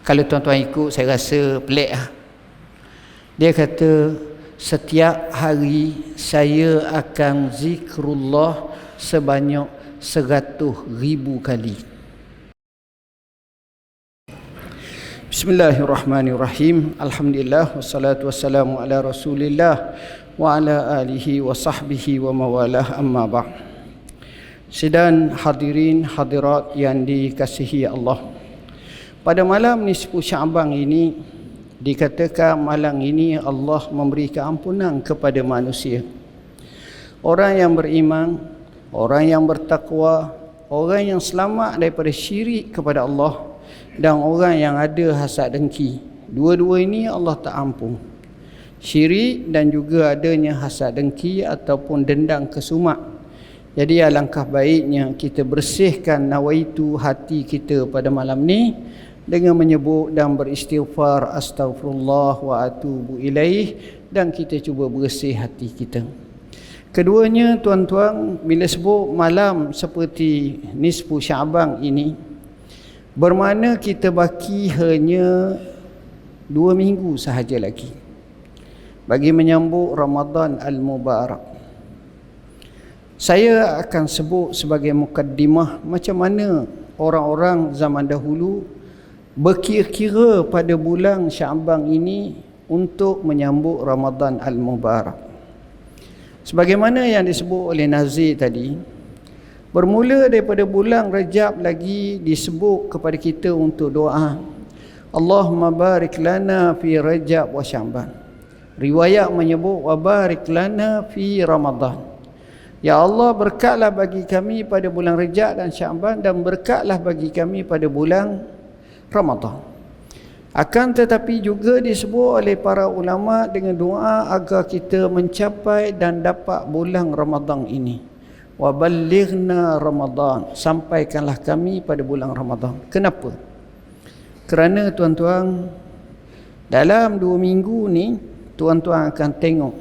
Kalau tuan-tuan ikut, saya rasa pelik lah. Dia kata, setiap hari saya akan zikrullah sebanyak 100,000 kali. Bismillahirrahmanirrahim. Alhamdulillah wassalatu wassalamu ala Rasulillah wa ala alihi wa sahbihi wa mawalah, amma ba'd. Sidang hadirin hadirat yang dikasihi Allah, pada malam nisfu Sya'ban ini dikatakan malam ini Allah memberi keampunan kepada manusia. Orang yang beriman, orang yang bertakwa, orang yang selamat daripada syirik kepada Allah, dan orang yang ada hasad dengki. Dua-dua ini Allah tak ampun. Syirik dan juga adanya hasad dengki ataupun dendam kesumat. Jadi alangkah baiknya kita bersihkan nawaitu hati kita pada malam ni dengan menyebut dan beristighfar, astaghfirullah wa atubu ilaih, dan kita cuba bersih hati kita. Keduanya tuan-tuan, bila sebut malam seperti nisfu Sya'ban ini, bermakna kita baki hanya 2 minggu sahaja lagi bagi menyambut Ramadan Al-Mubarak. Saya akan sebut sebagai mukaddimah macam mana orang-orang zaman dahulu berkira-kira pada bulan Sya'ban ini untuk menyambut Ramadan Al-Mubarak. Sebagaimana yang disebut oleh Nazir tadi, bermula daripada bulan Rajab lagi disebut kepada kita untuk doa, Allahumma barik lana fi Rajab wa Sya'ban. Riwayat menyebut wa barik lana fi Ramadan. Ya Allah, berkatlah bagi kami pada bulan Rajab dan Sya'ban, dan berkatlah bagi kami pada bulan Ramadan. Akan tetapi juga disebut oleh para ulama dengan doa agar kita mencapai dan dapat bulan Ramadan ini. Wa ballighna Ramadan, sampaikanlah kami pada bulan Ramadan. Kenapa? Kerana tuan-tuan, dalam 2 minggu ni tuan-tuan akan tengok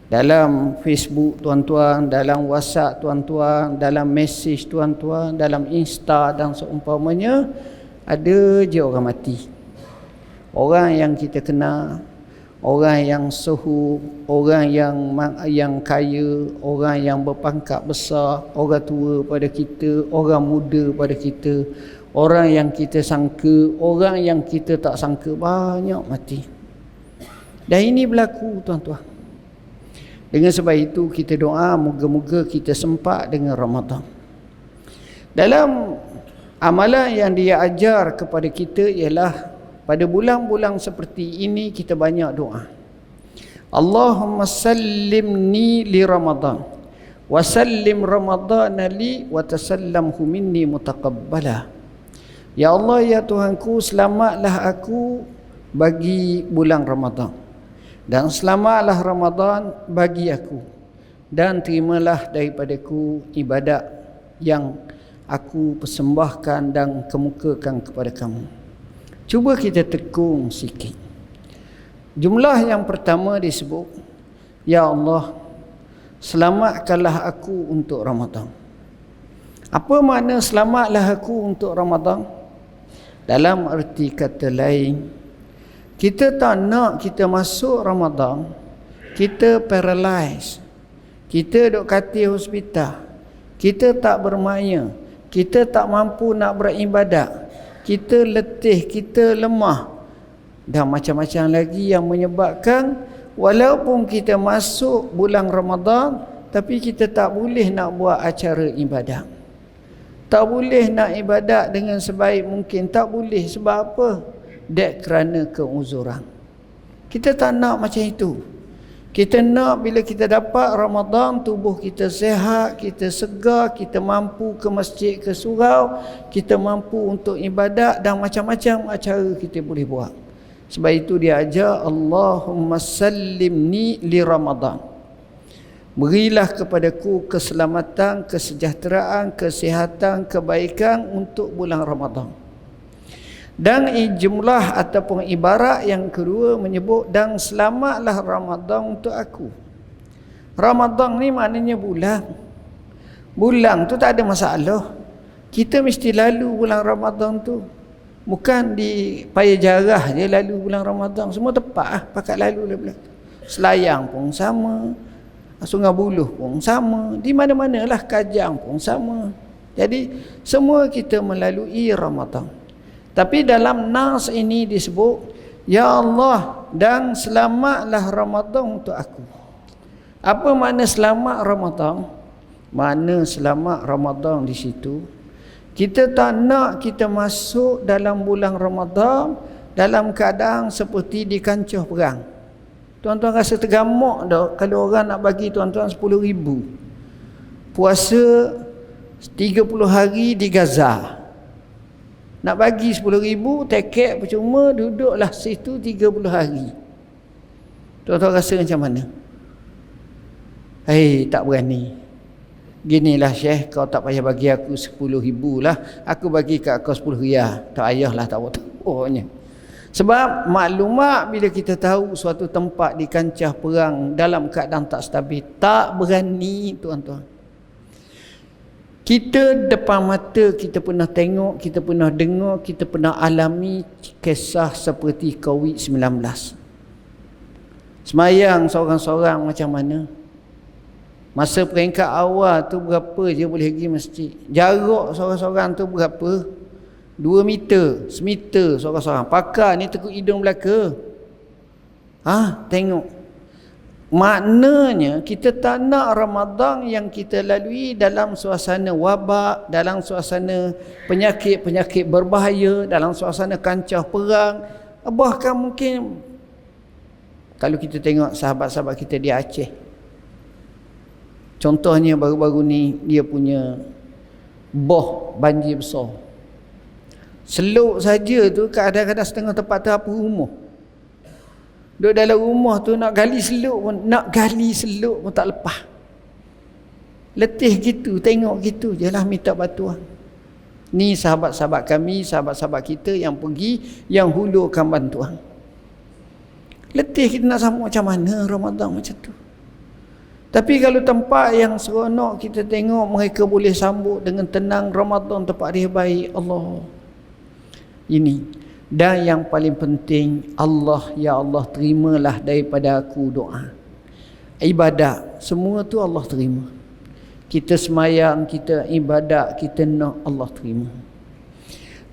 dalam Facebook tuan-tuan, dalam WhatsApp tuan-tuan, dalam mesej tuan-tuan, dalam Insta dan seumpamanya, ada je orang mati. Orang yang kita kenal, orang yang suhu, orang yang kaya, orang yang berpangkat besar, orang tua pada kita, orang muda pada kita, orang yang kita sangka, orang yang kita tak sangka, banyak mati. Dan ini berlaku tuan-tuan. Dengan sebab itu kita doa moga-moga kita sempat dengan Ramadan. Dalam amalan yang dia ajar kepada kita ialah pada bulan-bulan seperti ini kita banyak doa. Allahumma sallimni li Ramadan wa sallim Ramadana li wa tasallamhu minni mutaqabbala. Ya Allah, ya Tuhanku, selamatlah aku bagi bulan Ramadan, dan selamatlah Ramadan bagi aku, dan terimalah daripadaku ibadat yang aku persembahkan dan kemukakan kepada kamu. Cuba kita tekung sikit. Jumlah yang pertama disebut, ya Allah, selamatkanlah aku untuk Ramadan. Apa makna selamatlah aku untuk Ramadan? Dalam arti kata lain, kita tak nak kita masuk Ramadan kita paralyzed, kita duk katil hospital, kita tak bermaya, kita tak mampu nak beribadat, kita letih, kita lemah, dan macam-macam lagi yang menyebabkan walaupun kita masuk bulan Ramadan tapi kita tak boleh nak buat acara ibadat, tak boleh nak ibadat dengan sebaik mungkin, tak boleh. Sebab apa? Dek kerana keuzuran. Kita tak nak macam itu. Kita nak bila kita dapat Ramadan, tubuh kita sehat, kita segar, kita mampu ke masjid, ke surau, kita mampu untuk ibadat, dan macam-macam acara kita boleh buat. Sebab itu dia ajar Allahumma sallimni li Ramadan. Berilah kepadaku keselamatan, kesejahteraan, kesihatan, kebaikan untuk bulan Ramadan. Dan jumlah ataupun ibarat yang kedua menyebut, dan selamatlah Ramadan untuk aku. Ramadan ni maknanya bulan. Bulan tu tak ada masalah. Kita mesti lalu bulan Ramadan tu. Bukan di payah jarah je lalu bulan Ramadan. Semua tepat pakat lalu bulan. Selayang pun sama, Sungai Buloh pun sama, di mana-manalah Kajang pun sama. Jadi semua kita melalui Ramadan. Tapi dalam nas ini disebut, ya Allah, dan selamatlah Ramadan untuk aku. Apa makna selamat Ramadan? Makna selamat Ramadan di situ, kita tak nak kita masuk dalam bulan Ramadan dalam keadaan seperti di kancah perang. Tuan-tuan rasa tergamuk tak kalau orang nak bagi tuan-tuan 10,000 puasa 30 hari di Gaza? Nak bagi 10,000, tiket percuma, duduklah situ 30 hari. Tuan-tuan rasa macam mana? Tak berani. Ginilah Syekh, kau tak payah bagi aku 10,000 lah, aku bagi kat kau 10 riyal. Tak payahlah, tak apa-apanya. Sebab maklumat bila kita tahu suatu tempat di kancah perang dalam keadaan tak stabil, tak berani tuan-tuan. Kita depan mata kita pernah tengok, kita pernah dengar, kita pernah alami kisah seperti COVID-19. Semayang seorang-seorang macam mana? Masa peringkat awal tu berapa je boleh pergi masjid? Jarak seorang-seorang tu berapa? 2 meter, semeter seorang-seorang. Pakar ni tekuk hidung belaka. Tengok. Maknanya kita tak nak Ramadan yang kita lalui dalam suasana wabak, dalam suasana penyakit-penyakit berbahaya, dalam suasana kancah perang. Bahkan mungkin kalau kita tengok sahabat-sahabat kita di Aceh, contohnya baru-baru ni dia punya banjir besar. Seluk saja tu kadang-kadang setengah tempat tu apa rumah. Duduk dalam rumah tu nak gali seluk pun tak lepas. Letih gitu, tengok gitu je lah, minta bantuan. Ni sahabat-sahabat kami, sahabat-sahabat kita yang pergi, yang hulurkan bantuan. Letih kita nak sambut macam mana Ramadan macam tu. Tapi kalau tempat yang seronok kita tengok mereka boleh sambut dengan tenang Ramadan, tempat dia baik, Allah. Ini. Dan yang paling penting, Allah, ya Allah, terimalah daripada aku doa. Ibadat, semua tu Allah terima. Kita semayang, kita ibadat, kita nak Allah terima.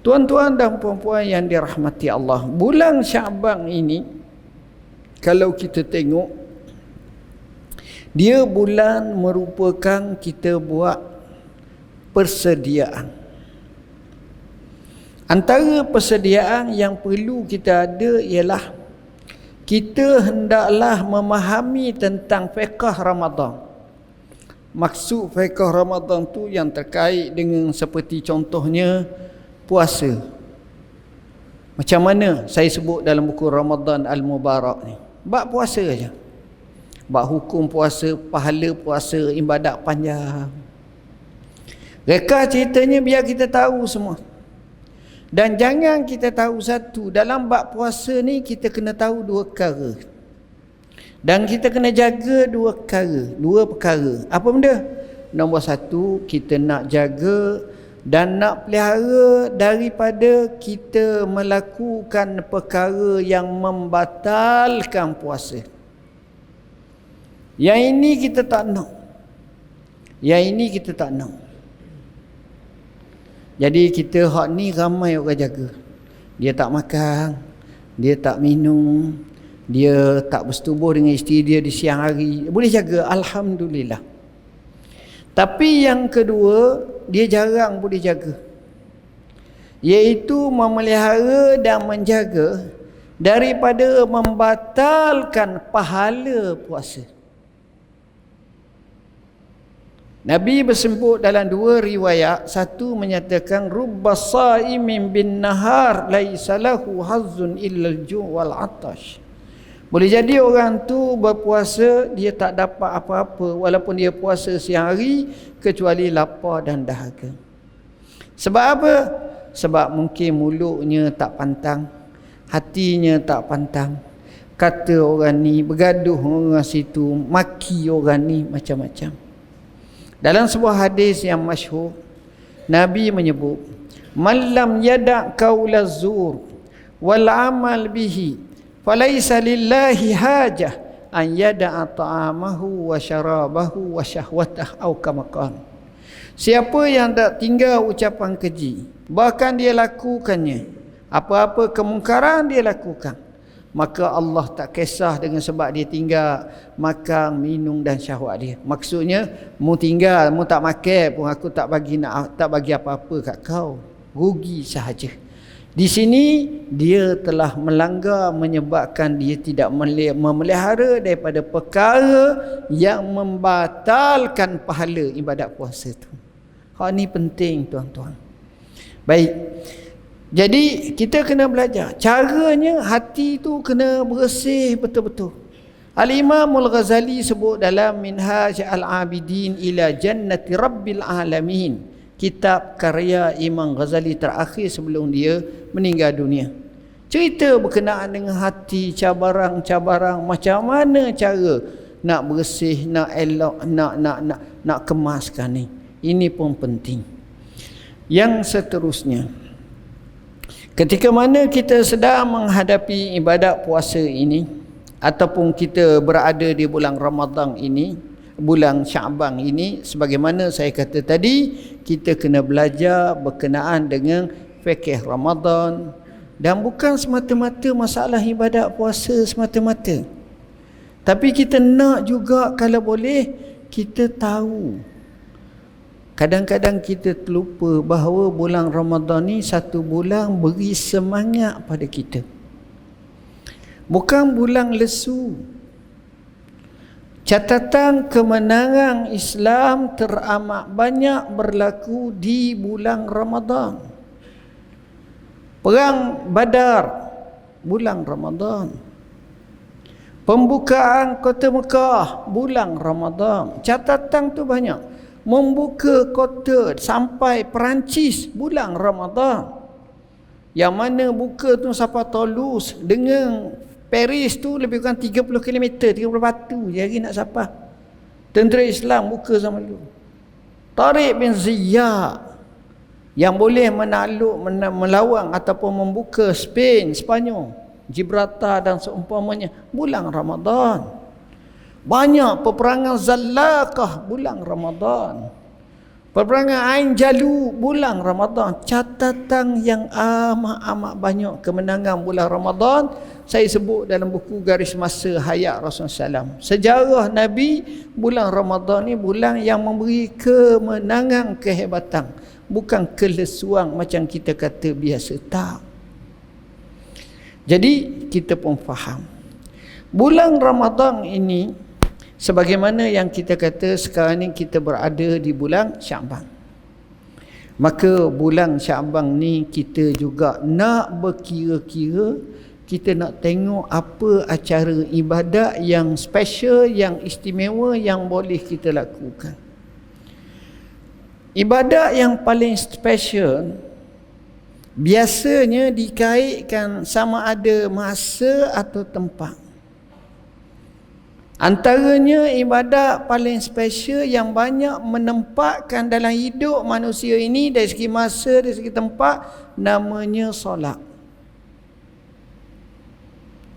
Tuan-tuan dan puan-puan yang dirahmati Allah, bulan Syaban ini, kalau kita tengok, dia bulan merupakan kita buat persediaan. Antara persediaan yang perlu kita ada ialah kita hendaklah memahami tentang fiqh Ramadan. Maksud fiqh Ramadan tu yang terkait dengan seperti contohnya puasa. Macam mana saya sebut dalam buku Ramadan Al-Mubarak ni. Bab puasa aja. Bab hukum puasa, pahala puasa, ibadat panjang. Reka ceritanya biar kita tahu semua. Dan jangan kita tahu satu, dalam bab puasa ni kita kena tahu 2 perkara. Dan kita kena jaga 2 perkara. Apa benda? Nombor 1, kita nak jaga dan nak pelihara daripada kita melakukan perkara yang membatalkan puasa. Yang ini kita tak nak. Jadi kita hak ni ramai orang jaga. Dia tak makan, dia tak minum, dia tak bersetubuh dengan isteri dia di siang hari. Boleh jaga, alhamdulillah. Tapi yang kedua, dia jarang boleh jaga. Iaitu memelihara dan menjaga daripada membatalkan pahala puasa. Nabi bersebut dalam 2 riwayat, satu menyatakan rubba saimin bin nahar laisa lahu hazzun illa al-ju' wal 'atash. Boleh jadi orang tu berpuasa dia tak dapat apa-apa walaupun dia puasa siang hari kecuali lapar dan dahaga. Sebab apa? Sebab mungkin mulutnya tak pantang, hatinya tak pantang. Kata orang ni, bergaduh orang situ, maki orang ni, macam-macam. Dalam sebuah hadis yang masyhur, Nabi menyebut, Man lam yada' qaula zur wal amal bihi falaysa lillahi hajah an yada'a ta'amahu wa syarabahu wa syahwatah au kama qala. Siapa yang tak tinggal ucapan keji, bahkan dia lakukannya, apa-apa kemungkaran dia lakukan, maka Allah tak kisah dengan sebab dia tinggal makan, minum dan syahwat dia. Maksudnya, mu tinggal, mu tak makan pun aku tak bagi apa-apa kat kau. Rugi sahaja. Di sini dia telah melanggar, menyebabkan dia tidak memelihara daripada perkara yang membatalkan pahala ibadat puasa tu. Hal ni penting tuan-tuan. Baik. Jadi kita kena belajar. Caranya hati tu kena bersih betul-betul. Al-Imam Al-Ghazali sebut dalam Minhaj Al-Abidin ila Jannati Rabbil Alamin, kitab karya Imam Ghazali terakhir sebelum dia meninggal dunia. Cerita berkenaan dengan hati, cabaran-cabaran, macam mana cara nak bersih, nak elok, nak kemaskan ni. Ini pun penting. Yang seterusnya, ketika mana kita sedang menghadapi ibadat puasa ini, ataupun kita berada di bulan Ramadan ini, bulan Syaban ini, sebagaimana saya kata tadi, kita kena belajar berkenaan dengan fikih Ramadan, dan bukan semata-mata masalah ibadat puasa semata-mata, tapi kita nak juga kalau boleh kita tahu. Kadang-kadang kita terlupa bahawa bulan Ramadan ni satu bulan beri semangat pada kita, bukan bulan lesu. Catatan kemenangan Islam teramat banyak berlaku di bulan Ramadan. Perang Badar, bulan Ramadan. Pembukaan kota Mekah, bulan Ramadan. Catatan tu banyak. Membuka kota sampai Perancis, bulan Ramadan. Yang mana buka tu sampai Toulouse dengan Paris tu lebih kurang 30 km, 30 batu je hari nak sampai. Tentera Islam buka zaman dulu. Tariq bin Ziyad yang boleh menakluk, melawan ataupun membuka Spain, Sepanyol, Gibraltar dan seumpamanya, bulan Ramadan. Banyak peperangan Zallaqah, bulan Ramadan. Peperangan Ain Jalu, bulan Ramadan. Catatan yang amat-amat banyak kemenangan bulan Ramadan saya sebut dalam buku Garis Masa Hayat Rasulullah SAW. Sejarah Nabi, bulan Ramadan ni bulan yang memberi kemenangan, kehebatan, bukan kelesuan macam kita kata biasa. Tak. Jadi kita pun faham bulan Ramadan ini, sebagaimana yang kita kata sekarang ni kita berada di bulan Syaban. Maka bulan Syaban ni kita juga nak berkira-kira, kita nak tengok apa acara ibadat yang special, yang istimewa yang boleh kita lakukan. Ibadat yang paling special biasanya dikaitkan sama ada masa atau tempat. Antaranya ibadat paling special yang banyak menempatkan dalam hidup manusia ini dari segi masa, dari segi tempat, namanya solat.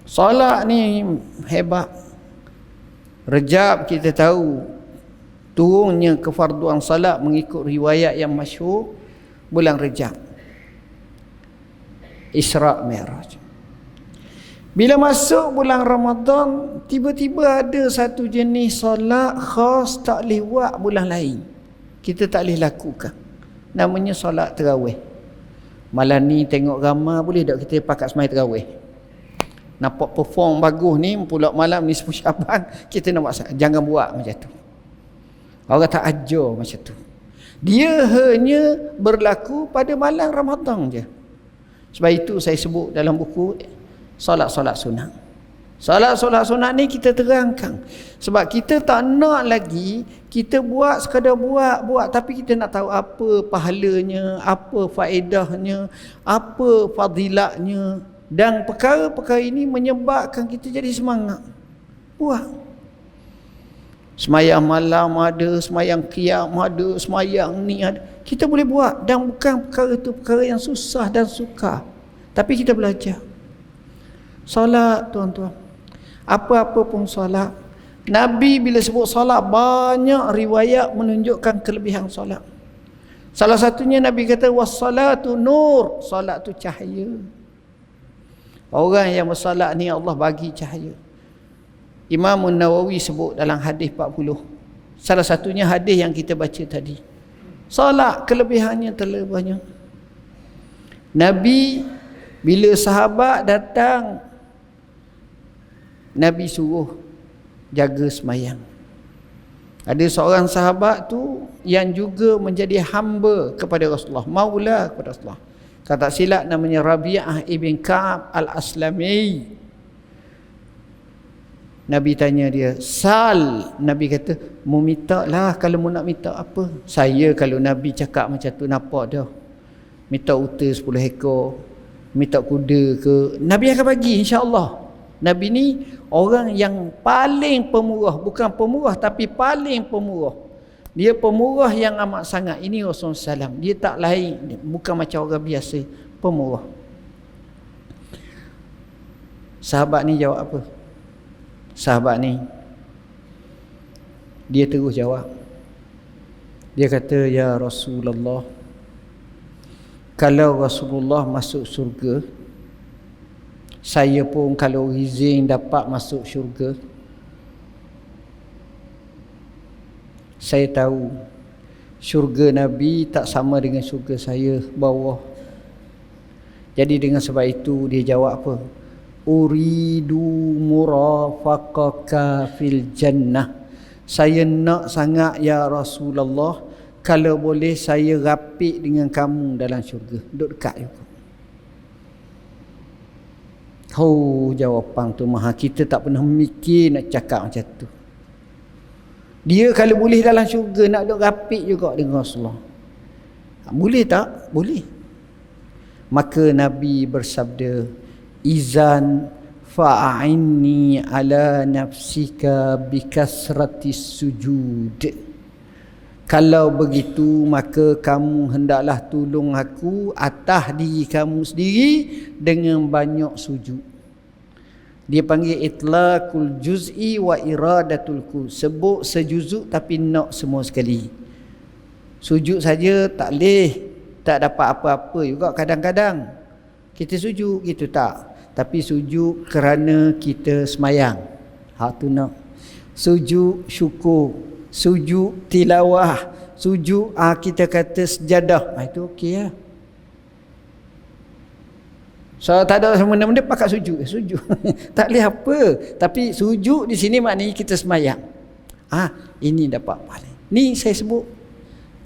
Solat ni hebat. Rejab kita tahu turunnya kefarduan solat mengikut riwayat yang masyhur bulan Rejab, Isra' Mi'raj. Bila masuk bulan Ramadan, tiba-tiba ada satu jenis solat khas tak boleh buat bulan lain. Kita tak boleh lakukan. Namanya solat tarawih. Malam ni tengok ramai, boleh tak kita pakat semai tarawih? Nampak perform bagus ni, pulak malam ni 10 Syaban, kita nak buat. Jangan buat macam tu. Orang tak ajar macam tu. Dia hanya berlaku pada malam Ramadan je. Sebab itu saya sebut dalam buku solat-solat sunat. Solat-solat sunat ni kita terangkan. Sebab kita tak nak lagi kita buat sekadar buat, tapi kita nak tahu apa pahalanya, apa faedahnya, apa fadilatnya. Dan perkara-perkara ini menyebabkan kita jadi semangat buat. Semayang malam ada, semayang qiyam ada, semayang ni ada. Kita boleh buat, dan bukan perkara itu perkara yang susah dan sukar. Tapi kita belajar. Solat, tuan-tuan. Apa-apa pun solat. Nabi bila sebut solat, banyak riwayat menunjukkan kelebihan solat. Salah satunya Nabi kata, wassalatu nur. Solat tu cahaya. Orang yang bersolat ni Allah bagi cahaya. Imam Nawawi sebut dalam hadis 40. Salah satunya hadis yang kita baca tadi. Solat kelebihannya terlalu banyak. Nabi bila sahabat datang, Nabi suruh jaga semayang. Ada seorang sahabat tu yang juga menjadi hamba kepada Rasulullah, maula kepada Rasulullah. Kalau tak silap namanya Rabi'ah ibn Ka'ab al-Aslami. Nabi tanya dia, sal. Nabi kata, mu minta lah kalau mu nak minta apa. Saya kalau Nabi cakap macam tu nampak dah. Minta unta 10 ekor, minta kuda ke, Nabi akan bagi insya-Allah. Nabi ni orang yang paling pemurah, bukan pemurah tapi paling pemurah. Dia pemurah yang amat sangat. Ini Rasulullah SAW. Dia tak lain, bukan macam orang biasa, pemurah. Sahabat ni jawab apa? Sahabat ni dia terus jawab. Dia kata, ya Rasulullah, kalau Rasulullah masuk syurga, saya pun kalau izin dapat masuk syurga. Saya tahu syurga Nabi tak sama dengan syurga saya bawah. Jadi dengan sebab itu dia jawab apa? Uridu murafaqaka fil jannah. Saya nak sangat ya Rasulullah, kalau boleh saya rapik dengan kamu dalam syurga. Duduk dekat juga. Jawapan tu maha, kita tak pernah mikir nak cakap macam tu. Dia kalau boleh dalam syurga nak duduk rapik juga dengan Rasulullah. Boleh tak? Boleh. Maka Nabi bersabda, izan fa'inni ala nafsika bikasratis sujud. Kalau begitu maka kamu hendaklah tolong aku atas diri kamu sendiri dengan banyak sujud. Dia panggil itlaqul juz'i wa iradatul kull. Sebut sejuzuk tapi nak semua sekali. Sujud saja tak boleh, tak dapat apa-apa juga kadang-kadang. Kita sujud, kita tak. Tapi sujud kerana kita semayang. Hak tu nak. Sujud syukur, sujud tilawah, sujud kita kata sejadah. Itu okey lah. So tak ada benda-benda pakai sujud. Sujud. Tak boleh apa. Tapi sujud di sini maknanya kita semayang. Ini dapat pahala. Ni saya sebut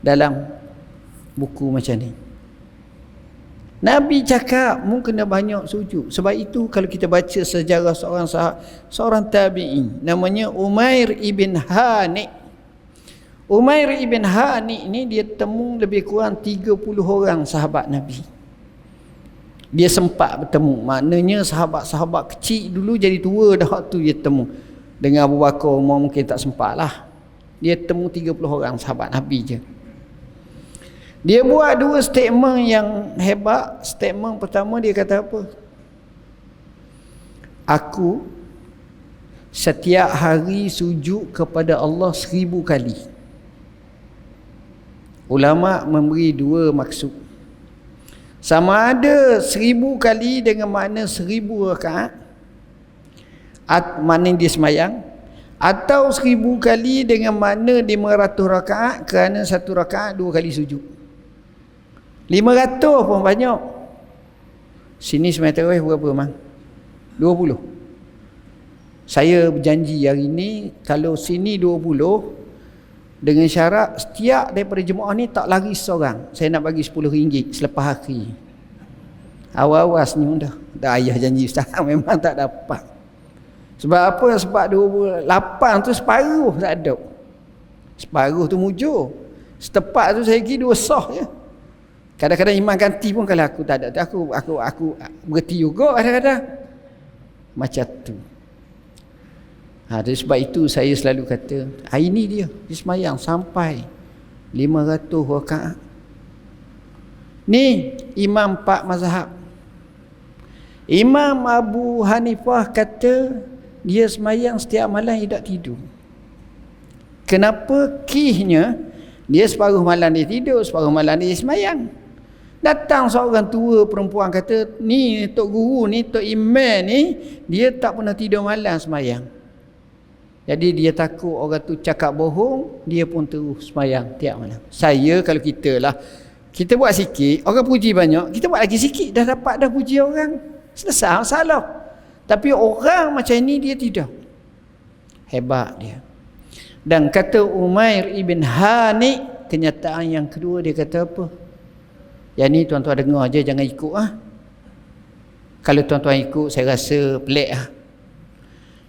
dalam buku macam ni. Nabi cakap mu kena banyak sujud. Sebab itu kalau kita baca sejarah seorang tabi'in namanya Umair ibn Hani. Umair ibn Hani ni dia temu lebih kurang 30 orang sahabat Nabi. Dia sempat bertemu. Maknanya sahabat-sahabat kecil dulu jadi tua dah waktu dia temu. Dengan Abu Bakar, Umar mungkin tak sempat lah. Dia temu 30 orang sahabat Nabi je. Dia buat dua statement yang hebat. Statement pertama dia kata apa? Aku setiap hari sujud kepada Allah 1000 kali. Ulama memberi dua maksud. Sama ada 1000 kali dengan makna 1000 rakaat, makna dia semayang, atau 1000 kali dengan makna 500 rakaat kerana satu rakaat 2 kali sujud. 500 pun banyak. Sini semester berapa mang? 20. Saya berjanji hari ni kalau sini 20 dengan syarat setiap daripada jemaah ni tak lari seorang. Saya nak bagi RM10 selepas hari. Awas ni dah ayah janji ustaz memang tak dapat. Sebab apa? Sebab 28 tu separuh tak ada. Separuh tu mujur. Setepat tu saya pergi 2 sah je. Kadang-kadang imam ganti pun kalau aku tak ada, aku berhenti juga kadang-kadang. Macam tu. Sebab itu saya selalu kata, hari ni dia semayang sampai 500 rakaat. Ni Imam 4 mazhab. Imam Abu Hanifah kata dia semayang setiap malam dia tak tidur. Kenapa? Kihnya dia separuh malam dia tidur, separuh malam dia semayang. Datang seorang tua perempuan kata, ni Tok Guru ni, Tok Imam ni, dia tak pernah tidur malam semayang. Jadi dia takut orang tu cakap bohong, dia pun terus semayang tiap malam. Saya kalau kita lah, kita buat sikit, orang puji banyak, kita buat lagi sikit, dah dapat dah puji orang. Selesai masalah. Tapi orang macam ni dia tidak. Hebat dia. Dan kata Umair ibn Hani, kenyataan yang kedua dia kata apa? Yang ni tuan-tuan dengar je, jangan ikut ah. Kalau tuan-tuan ikut saya rasa pelik ah.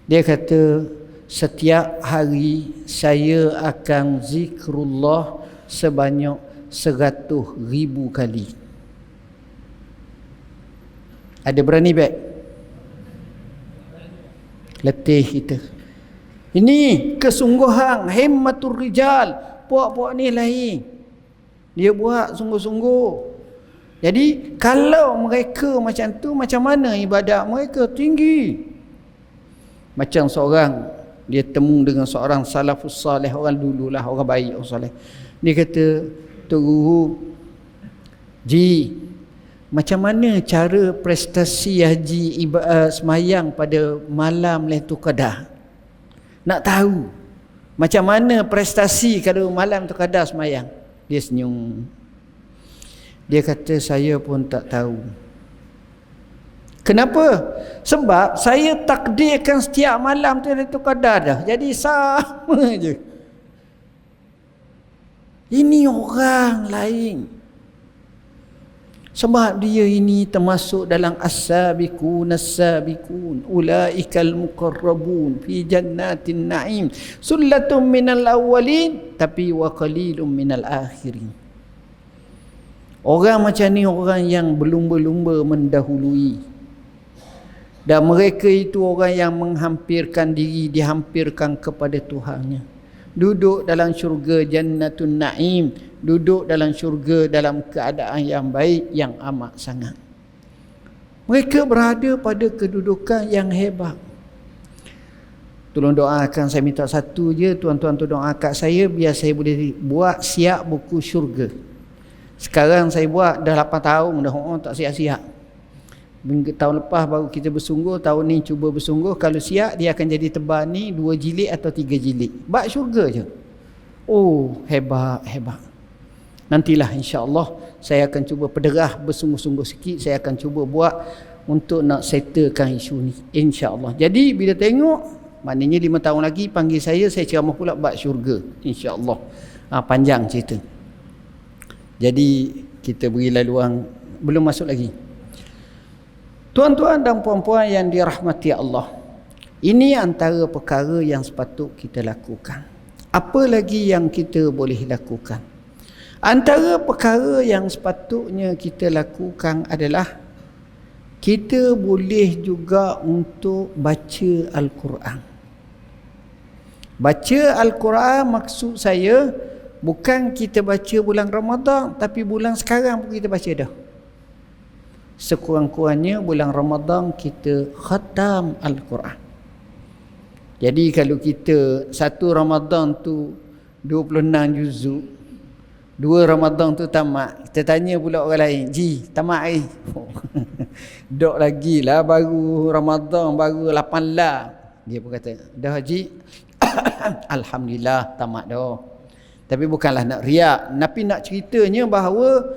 Dia kata setiap hari saya akan zikrullah sebanyak 100,000 kali. Ada berani baik? Letih kita. Ini kesungguhan, himmatul rijal. Puak-puak ni lain. Dia buat sungguh-sungguh. Jadi kalau mereka macam tu, macam mana ibadat mereka? Tinggi. Macam seorang, dia temu dengan seorang salafus salih, orang dululah, orang baik, orang salih. Dia kata, Tok Guru, Ji, macam mana cara prestasi haji semayang pada malam Lailatul Qadar? Nak tahu macam mana prestasi kalau malam Lailatul Qadar semayang? Dia senyum. Dia kata, saya pun tak tahu. Kenapa? Sebab saya takdirkan setiap malam tu Lailatul Qadar dah. Jadi sama je. Ini orang lain. Sebab dia ini termasuk dalam as-sabiqun as-sabiqun ulaikal muqarrabun fi jannatin na'im sullatun minal awwalin tapi wa qalilun minal akhirin. Orang macam ni orang yang berlumba-lumba mendahului. Dan mereka itu orang yang menghampirkan diri, dihampirkan kepada Tuhannya. Duduk dalam syurga jannatun na'im, duduk dalam syurga dalam keadaan yang baik, yang amat sangat. Mereka berada pada kedudukan yang hebat. Tolong doakan, saya minta satu je, tuan-tuan tu doa kat saya biar saya boleh buat siap buku syurga. Sekarang saya buat dah 8 tahun dah, tak siap-siap. Tahun lepas baru kita bersungguh, tahun ni cuba bersungguh. Kalau siap dia akan jadi tebal ni 2 jilid atau 3 jilid. Bab syurga je. Oh, hebat. Nantilah insya-Allah saya akan cuba pederah bersungguh-sungguh sikit. Saya akan cuba buat untuk nak settlekan isu ni, insya-Allah. Jadi bila tengok, maknanya 5 tahun lagi panggil saya ceramah pula bab syurga, insya-Allah. Panjang cerita. Jadi kita beri laluan, belum masuk lagi. Tuan-tuan dan puan-puan yang dirahmati Allah, ini antara perkara yang sepatut kita lakukan. Apa lagi yang kita boleh lakukan? Antara perkara yang sepatutnya kita lakukan adalah kita boleh juga untuk baca Al-Quran. Baca Al-Quran maksud saya bukan kita baca bulan Ramadan, tapi bulan sekarang pun kita baca dah. Sekurang-kurangnya bulan Ramadan kita khatam Al-Quran. Jadi kalau kita satu Ramadan tu 26 juzuk, 2 Ramadan tu tamat, kita tanya pula orang lain, Ji, tamat dok lagi lah, baru Ramadan, baru 8 lah. Dia pun kata, dah Haji, Alhamdulillah tamat dah. Tapi bukanlah nak riak, tapi nak ceritanya bahawa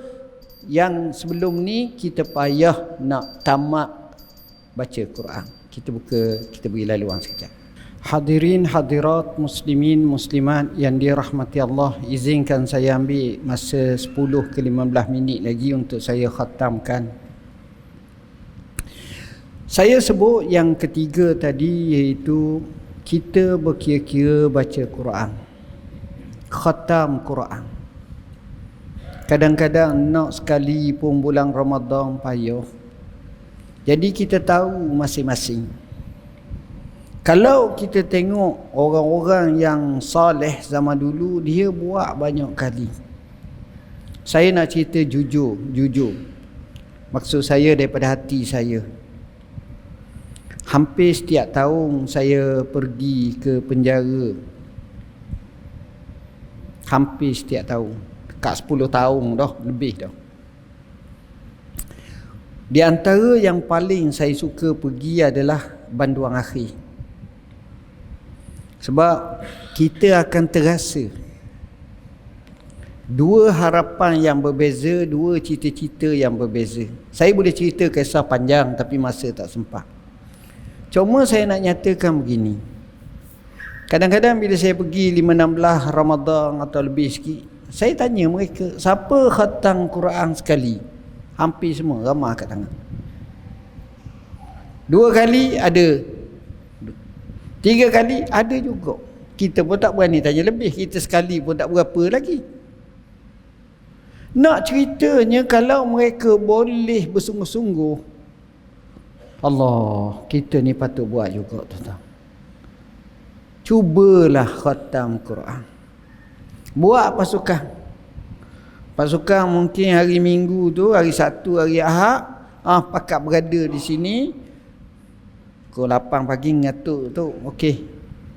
yang sebelum ni kita payah nak tamat baca Quran. Kita beri laluan sekejap. Hadirin hadirat muslimin muslimat yang dirahmati Allah, izinkan saya ambil masa 10 ke 15 minit lagi untuk saya khatamkan. Saya sebut yang ketiga tadi, iaitu kita berkira-kira baca Quran, khatam Quran. Kadang-kadang nak sekali pun bulan Ramadan payah. Jadi kita tahu masing-masing. Kalau kita tengok orang-orang yang soleh zaman dulu, dia buat banyak kali. Saya nak cerita jujur. Maksud saya daripada hati saya. Hampir setiap tahun saya pergi ke penjara. Hampir setiap tahun. Dekat 10 tahun dah, lebih dah. Di antara yang paling saya suka pergi adalah Banduang Akhir. Sebab kita akan terasa dua harapan yang berbeza, dua cita-cita yang berbeza. Saya boleh cerita kisah panjang tapi masa tak sempat. Cuma saya nak nyatakan begini. Kadang-kadang bila saya pergi 5-16 Ramadan atau lebih sikit, saya tanya mereka, siapa khatam Quran sekali? Hampir semua, ramai kat tangan. 2 kali ada. 3 kali ada juga. Kita pun tak berani tanya lebih. Kita sekali pun tak berapa lagi. Nak ceritanya kalau mereka boleh bersungguh-sungguh, Allah, kita ni patut buat juga, tuan-tuan. Cubalah khatam Quran. Buat pasukan. Pasukan mungkin hari Minggu tu, hari Sabtu, hari Ahad, pakat berada di sini. Pukul 8 pagi ngatuk tu, okey.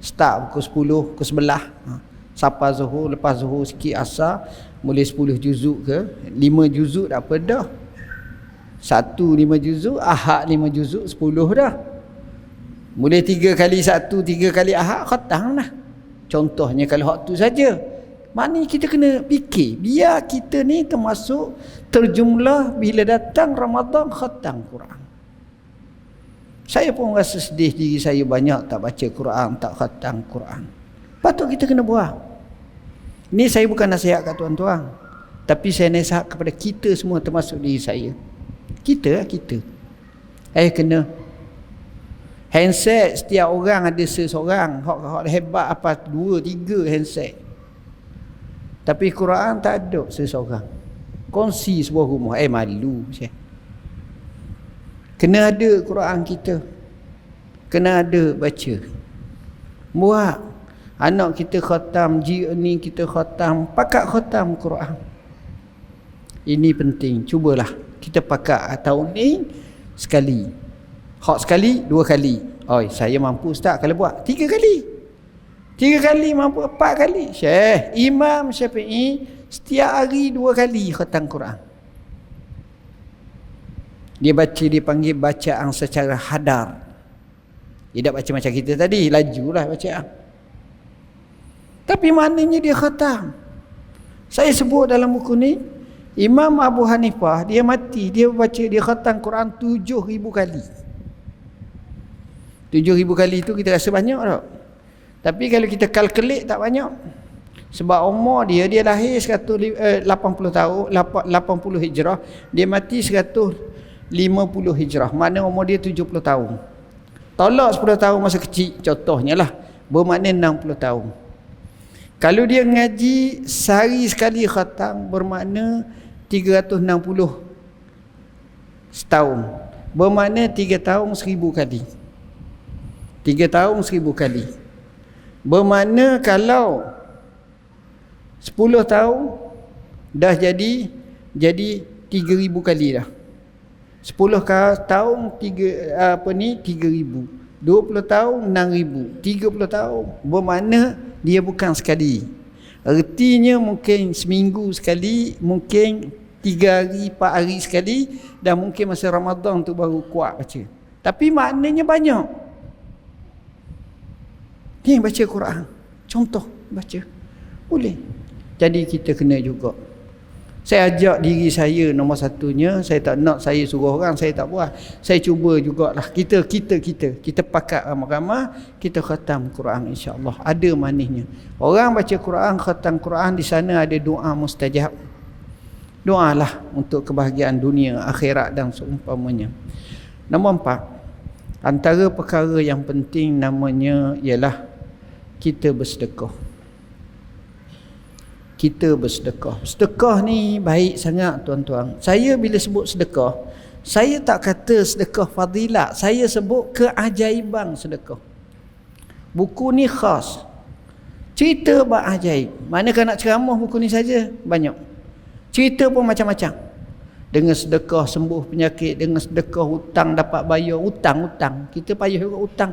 Start pukul 10, pukul 11. Sampai zuhur, lepas zuhur sikit asar, boleh 10 juzuk ke? 5 juzuk tak apa dah. 1 5 juzuk, Ahad 5 juzuk, 10 dah. Boleh 3 kali Sabtu, 3 kali Ahad, khatam lah. Contohnya kalau waktu saja. Maknanya kita kena fikir, biar kita ni termasuk terjumlah bila datang Ramadan khatam Quran. Saya pun rasa sedih diri saya banyak tak baca Quran, tak khatam Quran. Patut kita kena buat. Ini saya bukan nasihat kat tuan-tuan, tapi saya nasihat kepada kita semua termasuk diri saya. Kita. Kena. Handset setiap orang ada seseorang. Hak hebat apa 2, 3 handset. Tapi Quran tak ada seseorang. Kongsi sebuah rumah. Malu saya. Kena ada Quran kita. Kena ada baca. Buat. Anak kita khatam, ni kita khatam. Pakat khatam Quran. Ini penting. Cubalah. Kita pakat tahun ni sekali. Hak sekali, 2 kali. Saya mampu Ustaz kalau buat 3 kali. 3 kali mampu, 4 kali. Syekh Imam Syafi'i setiap hari 2 kali khatam Quran. Dia baca, dia panggil bacaan secara hadar. Dia tak baca macam kita tadi, lajulah bacaan. Tapi maknanya dia khatam. Saya sebut dalam buku ni, Imam Abu Hanifah, dia mati, dia baca, dia khatam Quran 7,000 kali. 7,000 kali tu kita rasa banyak tak? Tapi kalau kita kalkulate tak banyak. Sebab umur dia lahir 180 tahun, 80 hijrah, dia mati 150 hijrah. Makna umur dia 70 tahun. Tolak 10 tahun masa kecil contohnya lah, bermakna 60 tahun. Kalau dia ngaji sehari sekali khatam, bermakna 360 setahun. Bermakna 3 tahun 1000 kali. 3 tahun 1000 kali. Bermakna kalau 10 tahun dah jadi 3,000 kali dah. 10 tahun 3,000. 20 tahun 6,000. 30 tahun bermakna dia bukan sekali. Ertinya mungkin seminggu sekali, mungkin 3 hari 4 hari sekali, dan mungkin masa Ramadan tu baru kuat baca. Tapi maknanya banyak. Ni baca Quran. Contoh baca. Boleh. Jadi kita kena juga. Saya ajak diri saya nombor satunya, saya tak nak saya suruh orang, saya tak buat. Saya cuba jugalah. Kita pakat ramai-ramai, kita khatam Quran insya-Allah. Ada manisnya. Orang baca Quran, khatam Quran, di sana ada doa mustajab. Doalah untuk kebahagiaan dunia, akhirat dan seumpamanya. Nombor 4. Antara perkara yang penting namanya ialah kita bersedekah. Kita bersedekah. Sedekah ni baik sangat tuan-tuan. Saya bila sebut sedekah, saya tak kata sedekah fadilat, saya sebut keajaiban sedekah. Buku ni khas. Cerita bab ajaib. Manakah nak ceramah buku ni saja? Banyak. Cerita pun macam-macam. Dengan sedekah sembuh penyakit, dengan sedekah hutang dapat bayar hutang. Kita payah juga hutang.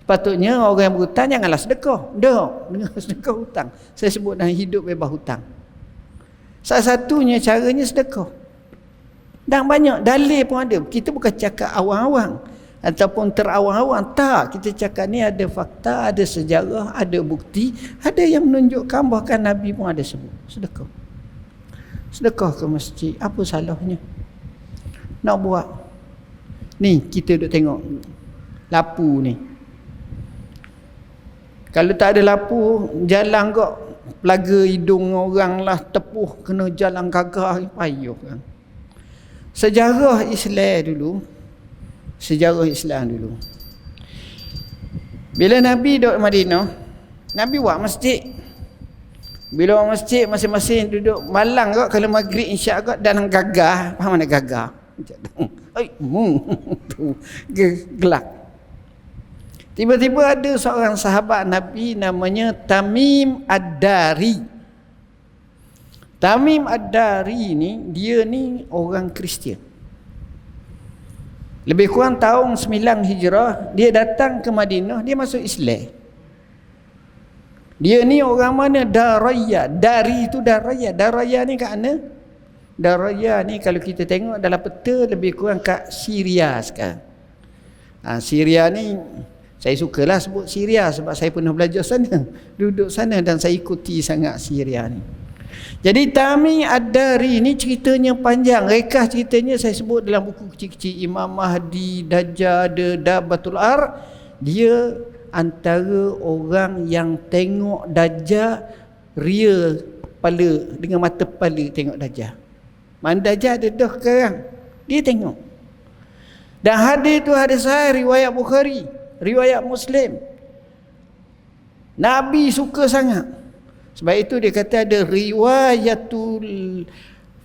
Patutnya orang yang berhutang janganlah sedekah. Dengan sedekah hutang. Saya sebut dalam hidup bebas hutang. Salah satunya caranya sedekah. Dan banyak dalil pun ada. Kita bukan cakap awang-awang ataupun terawang-awang. Tak, kita cakap ni ada fakta, ada sejarah, ada bukti, ada yang menunjukkan bahkan Nabi pun ada sebut sedekah. Sedekah ke masjid, apa salahnya nak buat? Ni kita duk tengok lapu ni. Kalau tak ada lapu, jalan kok pelaga hidung orang lah tepuh kena jalan gagah, payuh kan. Sejarah Islam dulu. Bila Nabi duduk Madinah, Nabi buat masjid. Bila buat masjid, masing-masing duduk malang kok, kalau maghrib isyak kok dalam gagah. Faham mana gagah? Tu gelap. Tiba-tiba ada seorang sahabat Nabi namanya Tamim Ad-Dari. Tamim Ad-Dari ni, dia ni orang Kristian. Lebih kurang tahun 9 Hijrah, dia datang ke Madinah, dia masuk Islam. Dia ni orang mana? Daraya. Dari itu Daraya. Daraya ni kat mana? Daraya ni kalau kita tengok dalam peta lebih kurang kat Syria sekarang. Syria ni saya sukalah sebut Syria sebab saya pernah belajar sana, duduk sana dan saya ikuti sangat Syria ni. Jadi Tamim Ad-Dari ni ceritanya panjang. Rekah ceritanya saya sebut dalam buku kecil-kecil. Imam Mahdi, Dajjal, Dabbatul Ar. Dia antara orang yang tengok Dajjal ria kepala, dengan mata kepala tengok Dajjal. Mana Dajjal ada dah sekarang, dia tengok. Dan hadis tu hadis sahih riwayat Bukhari, riwayat Muslim. Nabi suka sangat. Sebab itu dia kata ada riwayatul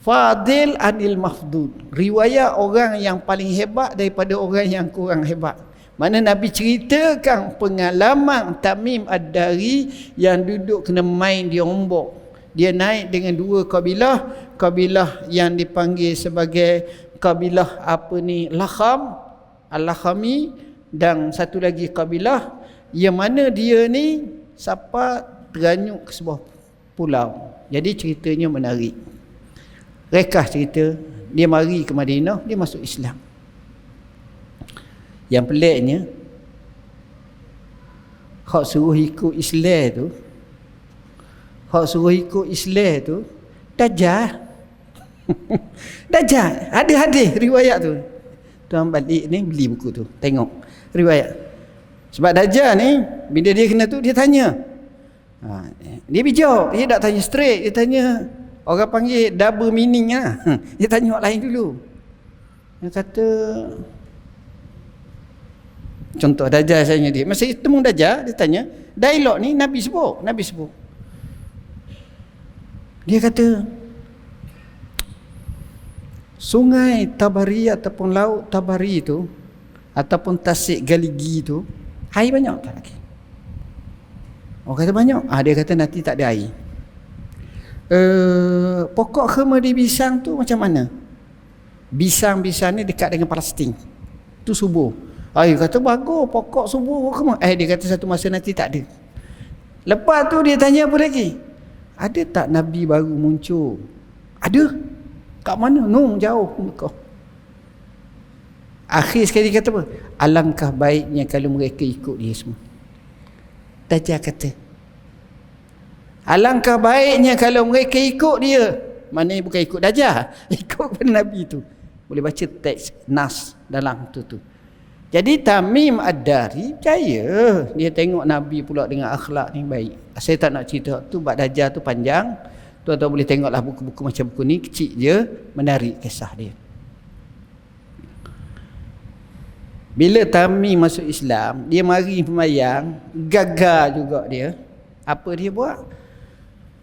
fadil anil mafdud. Riwayat orang yang paling hebat daripada orang yang kurang hebat. Mana Nabi ceritakan pengalaman Tamim Ad-Dari yang duduk kena main di Ombok. Dia naik dengan dua kabilah yang dipanggil sebagai kabilah Lakham, Al-Lakhami, dan satu lagi kabilah yang mana dia ni siapa teranyuk ke sebuah pulau. Jadi ceritanya menarik. Rekah cerita, dia mari ke Madinah, dia masuk Islam. Yang peliknya, hak suruh ikut Islam tu Dajjal. Dajjal. Ada hadis riwayat tu. Tuan balik ni beli buku tu, tengok riwayat. Sebab Dajjal ni bila dia kena tu dia tanya. Dia bijak, dia tak tanya straight, dia tanya, orang panggil double meaning lah. Dia tanya orang lain dulu. Dia kata, contoh Dajjal saya dia. Masa temu Dajjal, dia tanya, dialog ni Nabi sebut. Dia kata, sungai Tabari ataupun laut Tabari tu, ataupun Tasik Galigi tu, air banyak tak lagi? Orang kata banyak. Dia kata nanti tak ada air. Pokok khema di Bisang tu macam mana? Bisang ni dekat dengan Palestin. Tu subur. Dia kata bagus, pokok subur khema. Dia kata satu masa nanti tak ada. Lepas tu dia tanya apa lagi? Ada tak Nabi baru muncul? Ada. Kat mana? Jauh Mekah. Akhir sekali kata apa? Alangkah baiknya kalau mereka ikut dia semua. Dajjal kata, alangkah baiknya kalau mereka ikut dia. Maknanya bukan ikut Dajjal, ikut Nabi tu. Boleh baca teks nas dalam tu. Jadi Tamim Ad-Dari percaya. Dia tengok Nabi pula dengan akhlak ni baik. Saya tak nak cerita tu, bab Dajjal tu panjang. Tuan-tuan boleh tengoklah buku-buku macam buku ni, kecil je, menarik kisah dia. Bila Tamim masuk Islam, dia mari pemayang, gagal juga dia. Apa dia buat?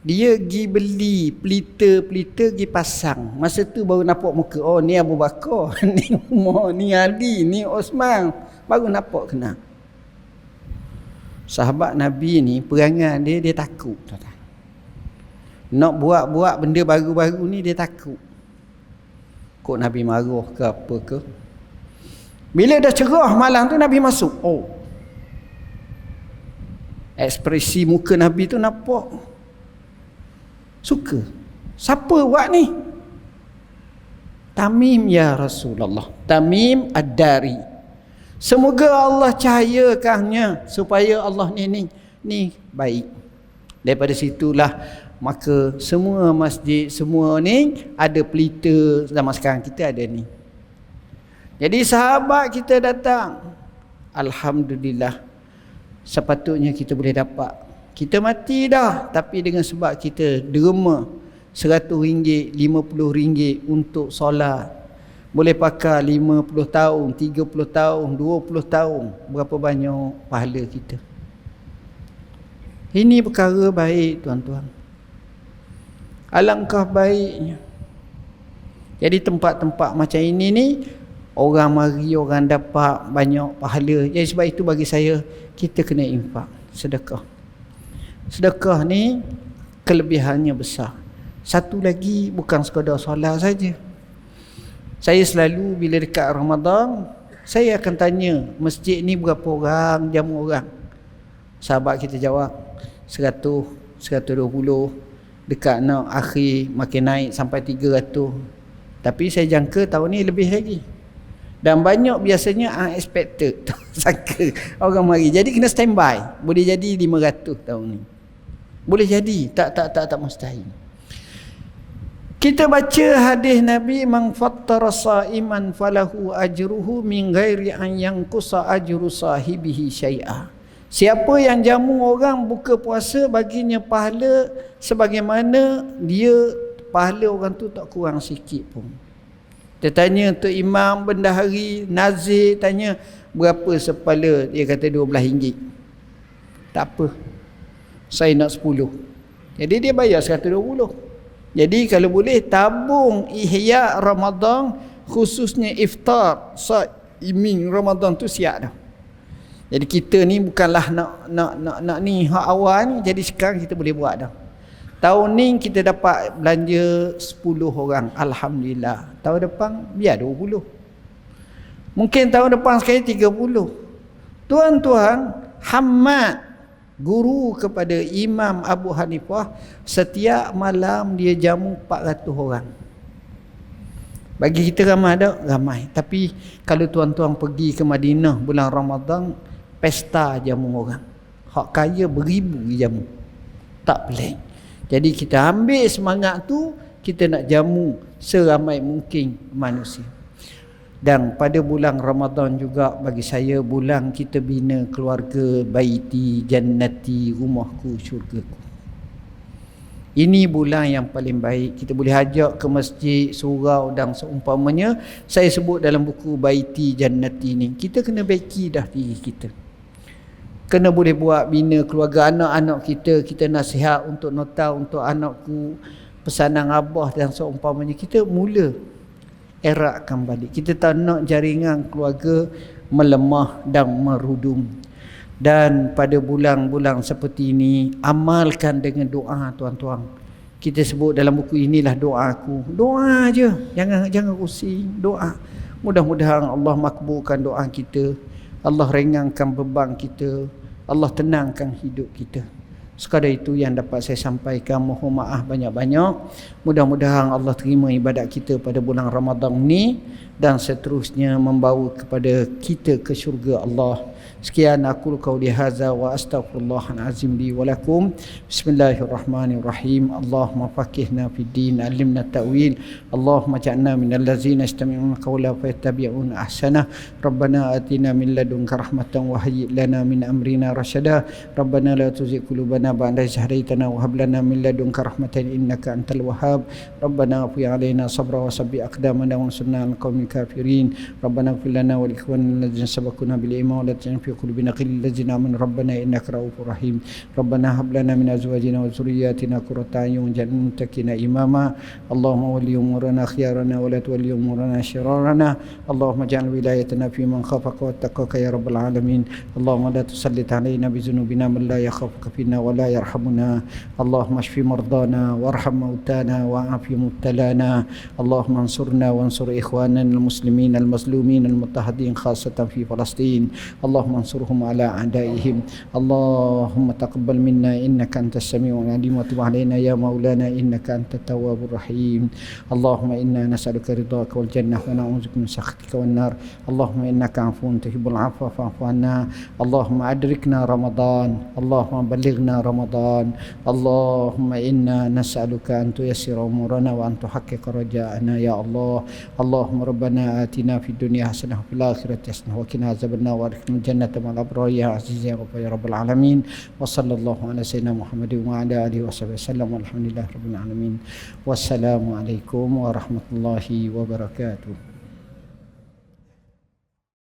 Dia pergi beli pelita-pelita, pergi pasang. Masa tu baru nampak muka. Oh, ni Abu Bakar, ni Umar, ni Ali, ni Osman. Baru nampak kenal. Sahabat Nabi ni, perangai dia takut. Nak buat-buat benda baru-baru ni dia takut. Kok Nabi marah ke apa ke. Bila dah cerah malam tu Nabi masuk. Oh. Ekspresi muka Nabi tu nampak. Suka. Siapa buat ni? Tamim ya Rasulullah. Tamim Ad-Dari. Semoga Allah cahayakannya supaya Allah ni baik. Daripada situlah maka semua masjid semua ni ada pelita. Zaman sekarang kita ada ni. Jadi sahabat kita datang. Alhamdulillah. Sepatutnya kita boleh dapat. Kita mati dah tapi dengan sebab kita derma RM100, RM50 untuk solat. Boleh pakai 50 tahun, 30 tahun, 20 tahun. Berapa banyak pahala kita. Ini perkara baik tuan-tuan. Alangkah baiknya. Jadi tempat-tempat macam ini ni, orang mari, orang dapat banyak pahala. Jadi sebab itu bagi saya, kita kena infak, sedekah. Sedekah ni kelebihannya besar. Satu lagi, bukan sekadar solat saja. Saya selalu bila dekat Ramadan, saya akan tanya, masjid ni berapa orang, jamu orang? Sahabat kita jawab, 100, 120. Dekat nak akhir makin naik sampai 300. Tapi saya jangka tahun ni lebih lagi. Dan banyak biasanya unexpected. Sangka orang mari. Jadi kena standby. Boleh jadi 500 tahun ni. Boleh jadi. Tak mustahil. Kita baca hadis Nabi, man fattara sa'iman falahu ajruhu min ghairi an yanqusa ajru sahibihi syai'a. Siapa yang jamu orang buka puasa, baginya pahala sebagaimana dia pahala orang tu tak kurang sikit pun. Dia tanya tu imam bendahari nazir, tanya berapa sepala, dia kata RM12. Tak apa, saya nak 10. Jadi dia bayar 120. Jadi kalau boleh tabung ihya Ramadan, khususnya iftar saimin Ramadan tu siap dah. Jadi kita ni bukanlah nak ni hak awal ni, jadi sekarang kita boleh buat dah. Tahun ni kita dapat belanja 10 orang, alhamdulillah. Tahun depan biar 20. Mungkin tahun depan sekali 30. Tuan-tuan, Hamad guru kepada Imam Abu Hanifah, setiap malam dia jamu 400 orang. Bagi kita ramai tak? Ramai. Tapi kalau tuan-tuan pergi ke Madinah bulan Ramadan, pesta jamu orang. Hak kaya beribu jamu. Tak pelik. Jadi kita ambil semangat tu, kita nak jamu seramai mungkin manusia. Dan pada bulan Ramadan juga bagi saya bulan kita bina keluarga, baiti jannati, rumahku syurgaku. Ini bulan yang paling baik. Kita boleh ajak ke masjid, surau dan seumpamanya. Saya sebut dalam buku Baiti Jannati ni, kita kena baiki dah diri kita. Kena boleh buat bina keluarga anak-anak kita. Kita nasihat untuk nota untuk anakku, pesanan abah dan seumpamanya. Kita mula eratkan balik. Kita tak nak jaringan keluarga melemah dan merudum. Dan pada bulan-bulan seperti ini, amalkan dengan doa tuan-tuan. Kita sebut dalam buku inilah doaku. Doa aja, jangan rusing, doa. Mudah-mudahan Allah makbulkan doa kita. Allah ringankan beban kita. Allah tenangkan hidup kita. Sekadar itu yang dapat saya sampaikan. Mohon maaf banyak-banyak. Mudah-mudahan Allah terima ibadat kita pada bulan Ramadan ni dan seterusnya membawa kepada kita ke syurga Allah. Sekian aku qauli hadza wa astaghfirullahal azim li wa lakum. Bismillahirrahmanirrahim. Allahumma faqihna fid din, alimna ta'wil. Allahumma ja'alna minal ladzina yastami'una qawla fayattabi'una ahsana. Rabbana atina min ladunka rahmatan wa hayyi' lana min amrina rasyada. Rabbana la tuzigh qulubana ba'da idh hadaytana wa hab lana min ladunka rahmatan innaka antal wahhab. Rabbana afi 'alaina sabra wa sabbi aqdamana wa ansurna 'alal qaumil الكافرين ربنا اغفر لنا ولإخواننا الذين سبقونا بالإيمان ولا تجعل في قلوبنا غلا للذين آمنوا ربنا إنك رؤوف رحيم ربنا هب لنا من أزواجنا وذرياتنا قرة أعين واجعلنا للمتقين إماما اللهم ولي أمورنا خيارنا ولا تولي أمورنا شرارنا اللهم اجعل ولايتنا في من خافك واتقاك يا رب العالمين اللهم لا تسلط علينا بذنوبنا من لا يخافك فينا ولا يرحمنا اللهم اشف مرضانا وارحم موتانا وعاف مبتلانا اللهم انصرنا وانصر إخواننا المسلمين المظلومين المضطهدين خاصة في فلسطين اللهم انصرهم على أعدائهم اللهم تقبل منا إنك أنت السميع العليم وتب علينا يا مولانا إنك أنت التواب الرحيم اللهم إنا نسألك رضاك والجنة ونعوذ بك من سخطك والنار اللهم إنك عفو تحب العفو فاعف عنا اللهم أدركنا رمضان اللهم بلغنا رمضان اللهم إنا نسألك أن تيسر أمورنا وأن تحقق رجاءنا يا الله اللهم ربنا آتنا في الدنيا حسنة وفي الآخرة حسنة وقنا عذاب النار وادخلنا الجنة مع الأبرار يا عزيز يا غفور يا رب العالمين وصلى الله على سيدنا محمد وعلى آله وصحبه وسلم والحمد لله رب العالمين والسلام عليكم ورحمة الله وبركاته.